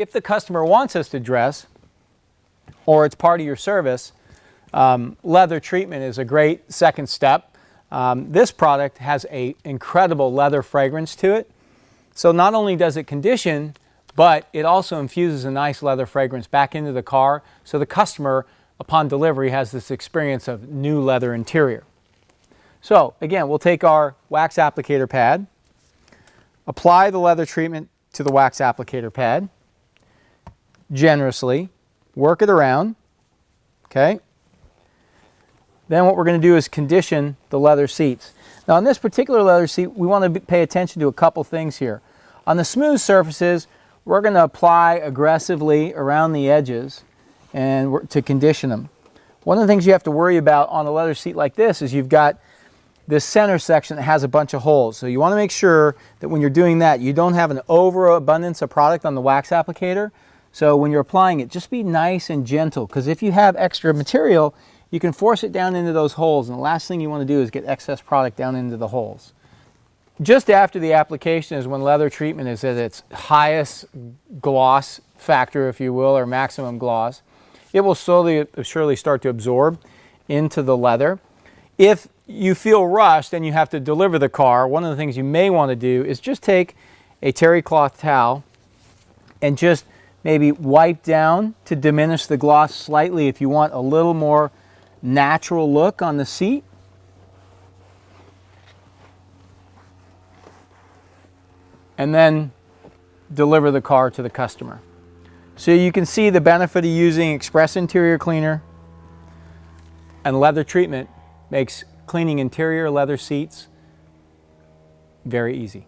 if the customer wants us to dress, or it's part of your service, leather treatment is a great second step. This product has an incredible leather fragrance to it. So not only does it condition, but it also infuses a nice leather fragrance back into the car, so the customer, upon delivery, has this experience of new leather interior. So again, we'll take our wax applicator pad, apply the leather treatment to the wax applicator pad, generously, work it around, okay? Then what we're going to do is condition the leather seats. Now on this particular leather seat, we want to pay attention to a couple things here. On the smooth surfaces, we're going to apply aggressively around the edges and to condition them. One of the things you have to worry about on a leather seat like this is you've got this center section that has a bunch of holes. So you want to make sure that when you're doing that, you don't have an overabundance of product on the wax applicator. So when you're applying it, just be nice and gentle, because if you have extra material, you can force it down into those holes, and the last thing you want to do is get excess product down into the holes. Just after the application is when leather treatment is at its highest gloss factor, if you will, or maximum gloss. It will slowly but surely start to absorb into the leather. If you feel rushed and you have to deliver the car, one of the things you may want to do is just take a terry cloth towel and just maybe wipe down to diminish the gloss slightly if you want a little more natural look on the seat. And then deliver the car to the customer. So you can see the benefit of using Express Interior Cleaner and leather treatment makes cleaning interior leather seats very easy.